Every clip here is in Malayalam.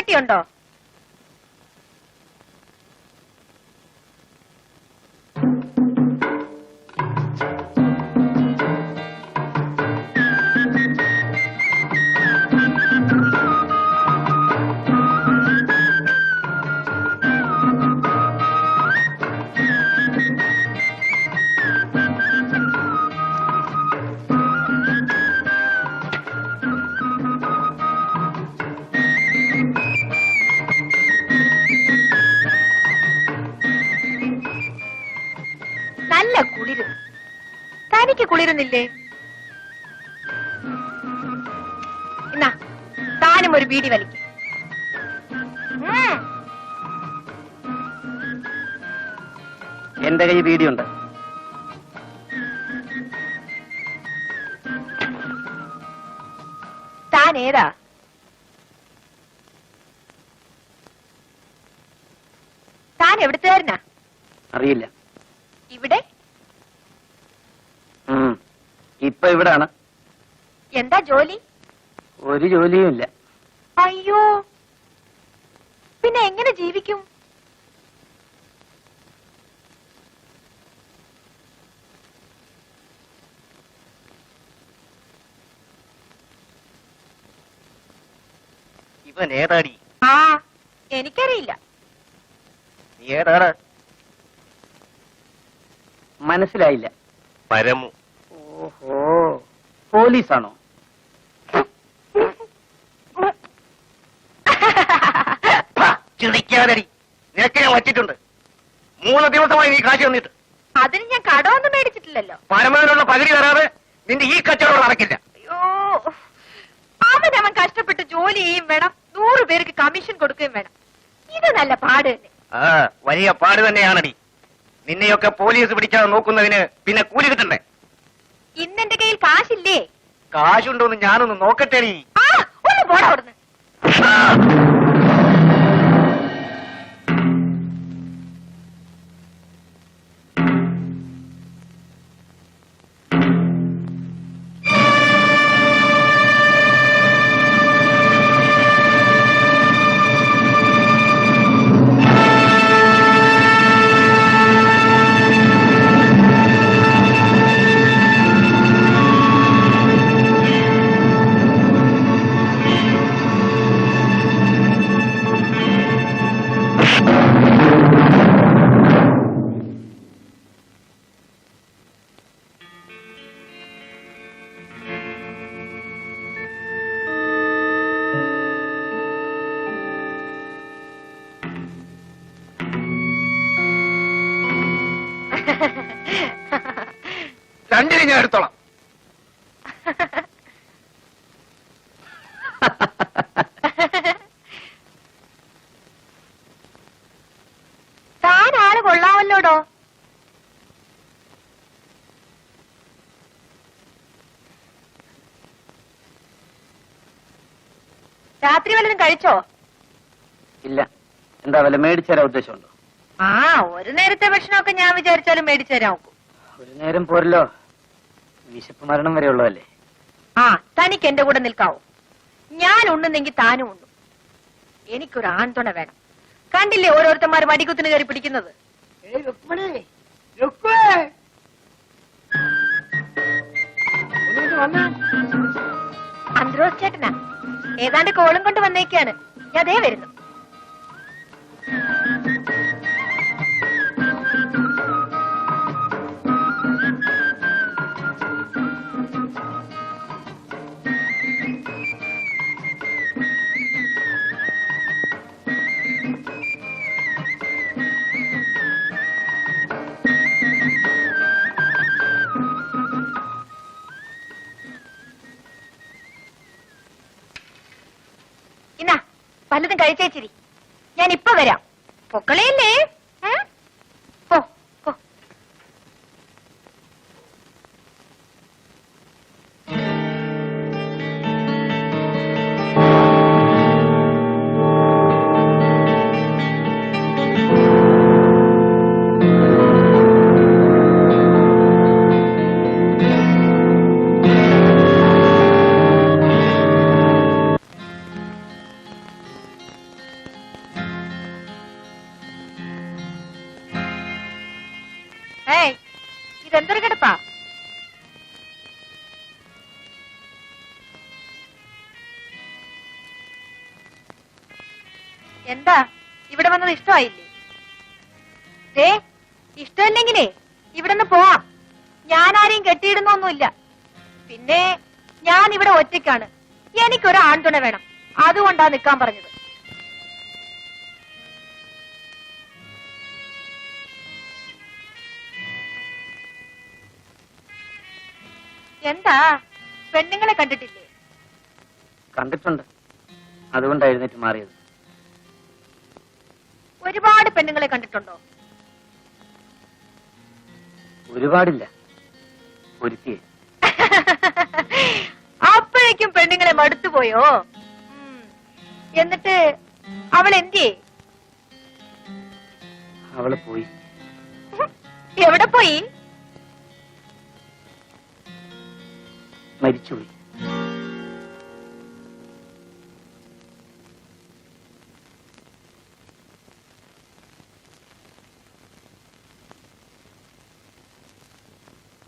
തീപ്പെട്ടിയുണ്ടോ? നല്ല കുളിര്. തനിക്ക് കുളിരുന്നില്ലേ? എന്നാ താനും ഒരു ബീഡി വലിക്കും. എന്റെ കൈ ബീഡിയുണ്ട്. താൻ ഏതാ? താൻ എവിടുത്തുകാരനാ? അറിയില്ല. ഇവിടെ? ഇപ്പൊ ഇവിടാണ്. എന്താ ജോലി? ഒരു ജോലിയും ഇല്ല. അയ്യോ, പിന്നെ എങ്ങനെ ജീവിക്കും? ഇവൻ ഏതാടി? ആ, എനിക്കറിയില്ല. നീ ഏതാണ്? മനസ്സിലായില്ല. പരമു. ഓഹോ, പോലീസാണോ? ചിന്തിക്കാതടി, നിനക്ക് ഞാൻ വച്ചിട്ടുണ്ട്. 3 ദിവസമായി നീ കാശ് തന്നിട്ട്. അതിന് ഞാൻ കടമൊന്നും മേടിച്ചിട്ടില്ലല്ലോ. പരമതിനുള്ള പകുതി തരാതെ നിന്റെ ഈ കച്ചവടം നടക്കില്ല. അയ്യോ, അവൻ കഷ്ടപ്പെട്ട് ജോലി ചെയ്യും വേണം, 100 പേർക്ക് കമ്മീഷൻ കൊടുക്കുകയും വേണം. ഇത് നല്ല പാട് തന്നെ. ആ, വലിയ പാട് തന്നെയാണടി. നിന്നെയൊക്കെ പോലീസ് പിടിക്കാതെ നോക്കുന്നതിന് പിന്നെ കൂലി കിട്ടണ്ടേ? ഇന്നെന്റെ കയ്യിൽ കാശില്ലേ? കാശുണ്ടോന്ന് ഞാനൊന്ന് നോക്കട്ടെ. ആ, ഒന്ന് പോടാ അവിടുന്ന്. രണ്ടിനെ ഞാൻ എടുത്തോളാം. താൻ ആള് കൊള്ളാമല്ലോടോ. രാത്രി വല്ലതും കഴിച്ചോ? ഇല്ല. എന്താ വല്ല മേടിച്ചു തരാൻ ഉദ്ദേശമുണ്ടോ? ആ, ഒരു നേരത്തെ ഭക്ഷണമൊക്കെ ഞാൻ വിചാരിച്ചാലും മേടിച്ചു തരാൻ നോക്കും. ഒരു നേരം പോരല്ലോ, വിശപ്പ് മരണം വരെ ഉള്ളതല്ലേ. ആ, തനിക്ക് എന്റെ കൂടെ നിൽക്കാവോ? ഞാൻ ഉണ്ണുന്നെങ്കിൽ താനും ഉണ്ണു. എനിക്കൊരു ആൺതുണ വേണം. കണ്ടില്ലേ ഓരോരുത്തന്മാർ വടികുത്തിന് കയറി പിടിക്കുന്നത്? അന്ത്രോസ് ചേട്ടനാ, ഏതാണ്ട് കോളും കൊണ്ട് വന്നേക്കാണ്. ഞാൻ അതേ വരുന്നു. ഇന്നാ പലതും കഴിച്ചേച്ചിരി, ഞാൻ ഇപ്പൊ വരാം. പൊക്കളയല്ലേ? പോ പോ. ഏയ് ഇതെന്തൊരു കിടപ്പാ? എന്താ ഇവിടെ വന്നത് ഇഷ്ടമായില്ലേ? ഏ ഇഷ്ടമല്ലെങ്കിലേ ഇവിടെ നിന്ന് പോവാം. ഞാൻ ആരെയും കെട്ടിയിടുന്നൊന്നുമില്ല. പിന്നെ ഞാൻ ഇവിടെ ഒറ്റയ്ക്കാണ്. എനിക്കൊരു ആൺതുണ വേണം. അതുകൊണ്ടാ നിൽക്കാൻ പറഞ്ഞത്. എന്താ പെണ്ണുങ്ങളെ കണ്ടിട്ടില്ലേ? കണ്ടിട്ടുണ്ട്, അതുകൊണ്ടാ എഴുന്നേറ്റ് മാറിയത്. ഒരുപാട് പെണ്ണുങ്ങളെ കണ്ടിട്ടുണ്ടോ? ഒരുപാടില്ല, ഒരുത്തിയെ. അപ്പോഴേക്കും പെണ്ണുങ്ങളെ മടുത്തുപോയോ? എന്നിട്ട് അവൾ എന്തിയേ? അവള് പോയി. എവിടെ പോയി? മരിച്ചുപോയി.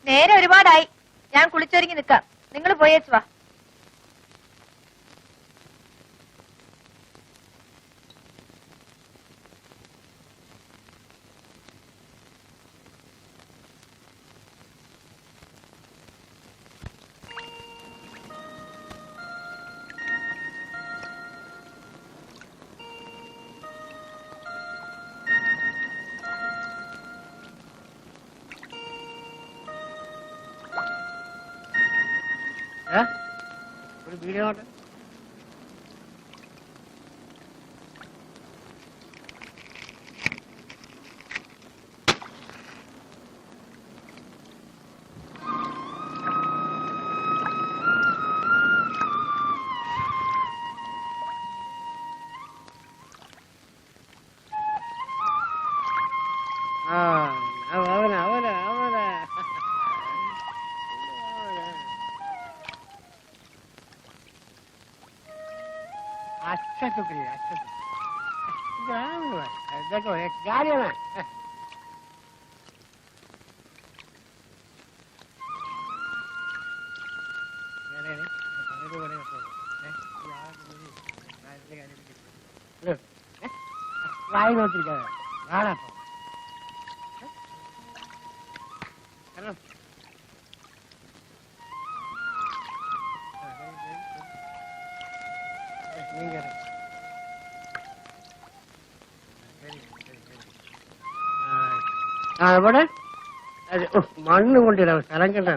നേരെ ഒരുപാടായി. ഞാൻ കുളിച്ചൊരുങ്ങി നിൽക്കാം. നിങ്ങൾ പോയേച്ചു വാ. ഒരു വീഡിയോ अच्छा शुक्रिया, अच्छा देखो एक गाड़ी है ना। വായി നോക്കിയിരിക്കാതെ കാണാപ്പോ അവിടെ മണ്ണ് കൊണ്ടിടാം, സ്ഥലം കണ്ട.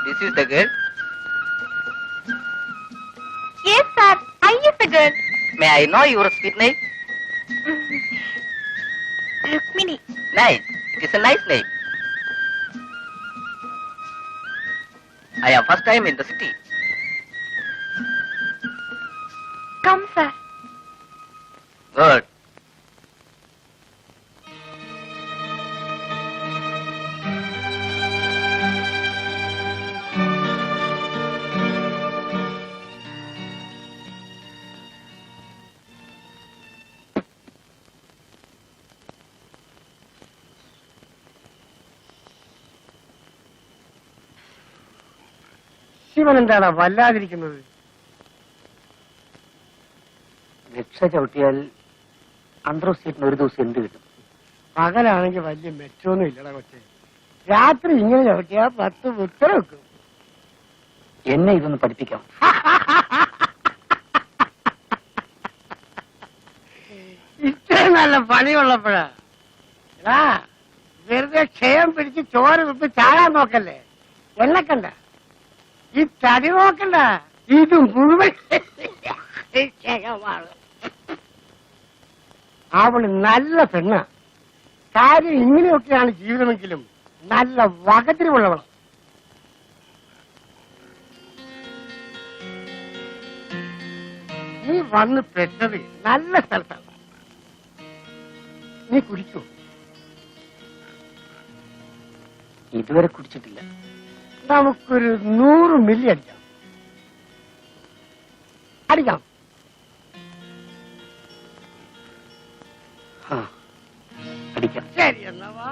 This is the girl. Yes, sir. I is the girl. May I know your sweet name? Rukmini. Nice. It is a nice name. I am first time in the city. Come, sir. Good. Shivan എന്താണ് വല്ലാതിരിക്കുന്നത്? രക്ഷ ചവിട്ടിയാൽ അന്ത്രോസ്റ്റേറ്റിന് ഒരു ദിവസം എന്ത് കിട്ടും? പകലാണെങ്കിൽ വലിയ മെച്ചൊന്നും ഇല്ലടാ കൊച്ചെ. രാത്രി ഇങ്ങനെ ചവിട്ടിയാ 10 ഉത്തര വെക്കും. എന്നെ ഇതൊന്ന് പഠിപ്പിക്കാം. ഇത്രയും നല്ല പണിയുള്ളപ്പോഴാ വെറുതെ ക്ഷയം പിടിച്ച് ചോര വിപ്പ് ചാടാൻ നോക്കല്ലേ. എണ്ണക്കണ്ട, ഈ തടി നോക്കണ്ട, ഇത് മുഴുവൻ ക്ഷയമാണ്. അവള് നല്ല പെണ്ണ. കാര്യം ഇങ്ങനെയൊക്കെയാണ് ജീവിതമെങ്കിലും നല്ല വകതിരിവുള്ളവള്. നീ വന്ന് പെട്ടത് നല്ല സ്ഥലത്താണ്. നീ കുടിക്കൂ. ഇതുവരെ കുടിച്ചിട്ടില്ല. നമുക്കൊരു 100 മില്ലി അടിക്കാം. അടിക്കാം. ആ, അടിക്കാം. ശരി എന്നാ വാ.